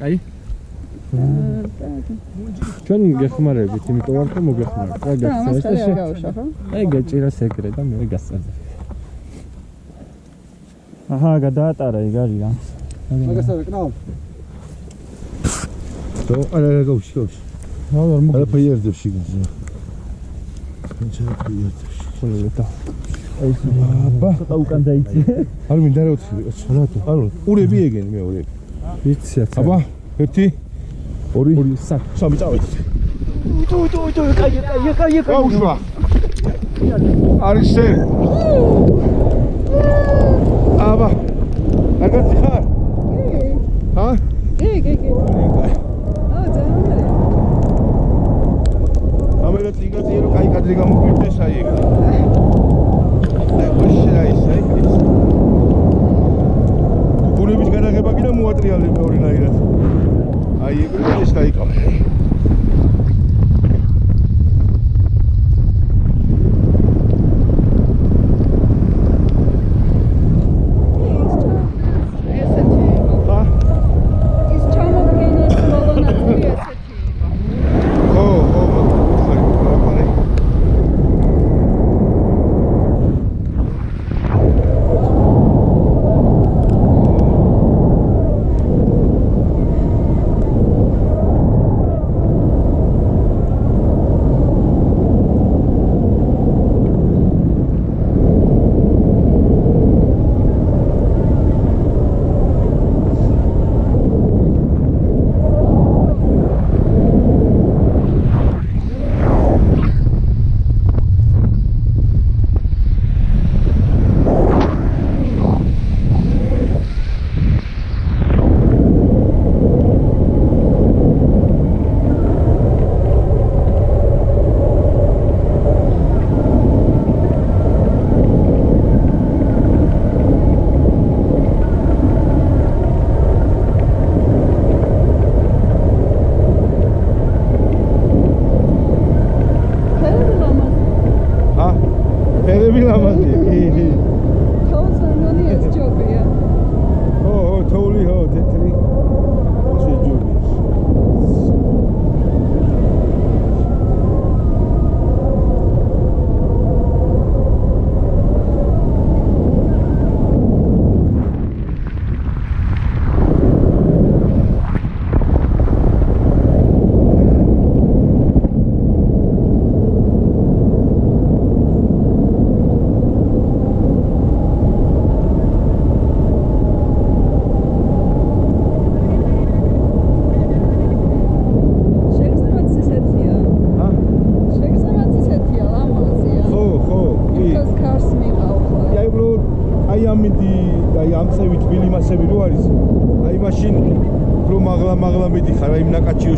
კაი? ჩვენ გეხმარებით, იმიტომ რომ მოგეხმარებთ. რა გახსოვს? აი გაჭირა სეკრე და მე გასწავლე. აჰა, გადაატარა ეგ არის რა. მაგასავე კნავ. То, არა გავშიოს. არა ფიერდებში გზა. ჩა ფიერდებში. ხოლმე აბა, ცოტა უკან დაიწი. არ მინდა რა უცხო. რატო? არა, ურები ეგენი მეორე. ვიცი, აბა, 1 2 3 წავედი. კაი. გაუშვა. არის შე. აბა. აგაცი ხარ? ჰა? კი. ამერეთ ლიგაზე რო კაი კადრი გამოგვიდეს აი ეგ. გურების გადაღება კიდე მოატრიალებ ორინაირად. აი ეგ ეს დაიკავე.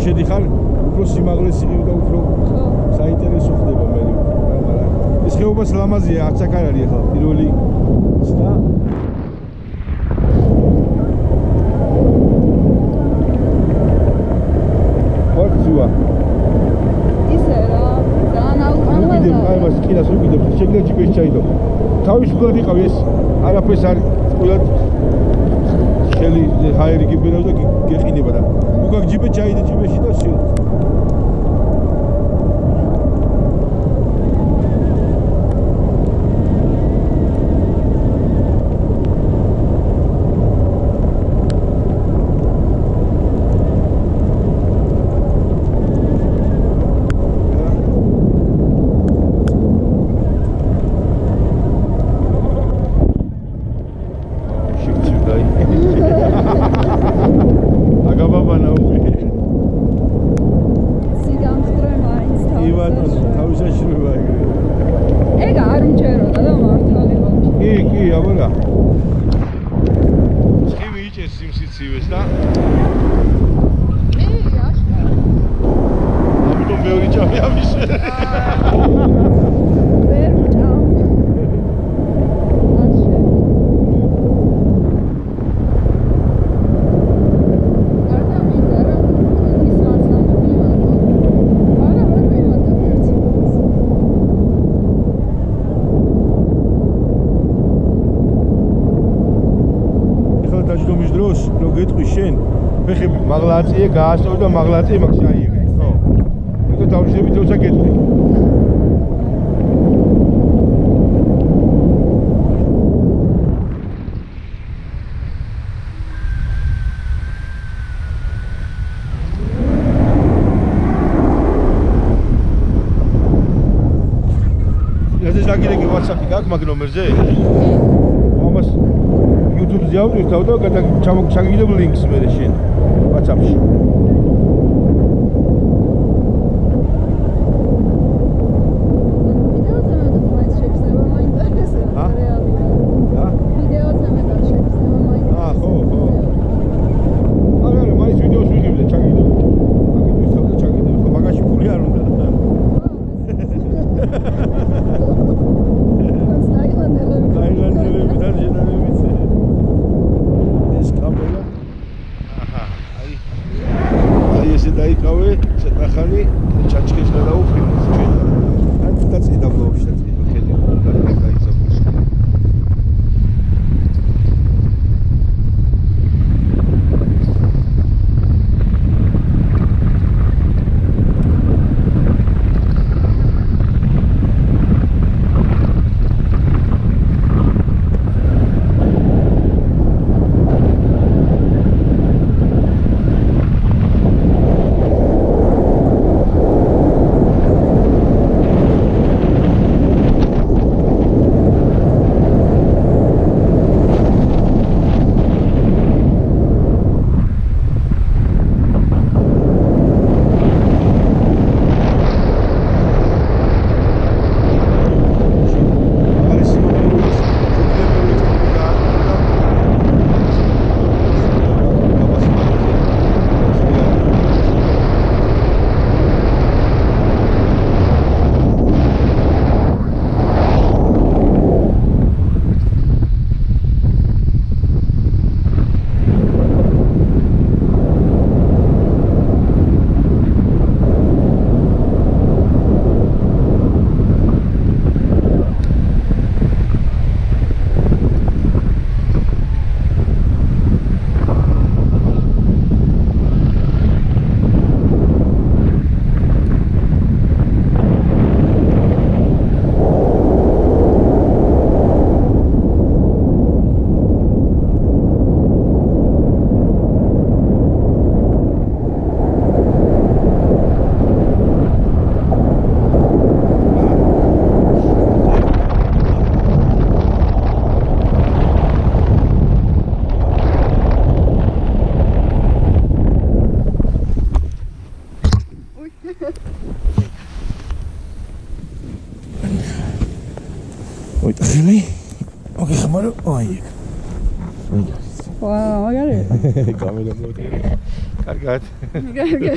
შედიხარ, უფრო სიმაღლესი ხარ და უფრო საინტერესო ხდება მე. ეს ხეობას ლამაზია, არც აქ არ არის ახლა პირველი ცდა. ხოთუა. ისე რა, ძალიან აი მას კიდას უკიდებ, შეგდა ჯიპეს ჩაიდო. თავისუფლად იყავ ეს, არაფერს არ ყოლად ხელი ჰაერი გიბერავ და გეყინება და უკან ჯიპე ჩაიდე ჯიპეში და შენ დაჯდომის დროს რო გეტყვი შენ ფეხები მაღლაწიე გაასწორე და მაღლაწიე მაგ შეაიღე ხო ეგ დავშლები თორსა გეტყვი ეს აგირეკი WhatsApp-ი გაქვს მაგ ნომერზე? ამას YouTube-ზე ავდივთავ და ჩამოგჩაგიდებ ლინკს მე შენ WhatsApp-ში. ვიდეოზე მეტად მაინც შექცევა მაინტერესება რეალურად. ა? ვიდეოზე მეტად შექცევა მაინტერესება. ხო. არა, მაინც ვიდეოს ვიღებდე, ჩაგიდებ. აგივიხავ და ჩაგიდებ. ხო, მაგაში ფული არ უნდა. ტაილანდელებიდან შედარებით ეს კამერა აი ესე დაიკავე ცოტა ხანი ჩაჩქეს და დაუფრინოს ჩვენ ან დაწიდა ბლოქში დაწიდა ხელი და გაიწაფოს ოიტახელი მოგეხმარო აი ვაუ მაგარი კამერა მოვიდა კარგად კარგი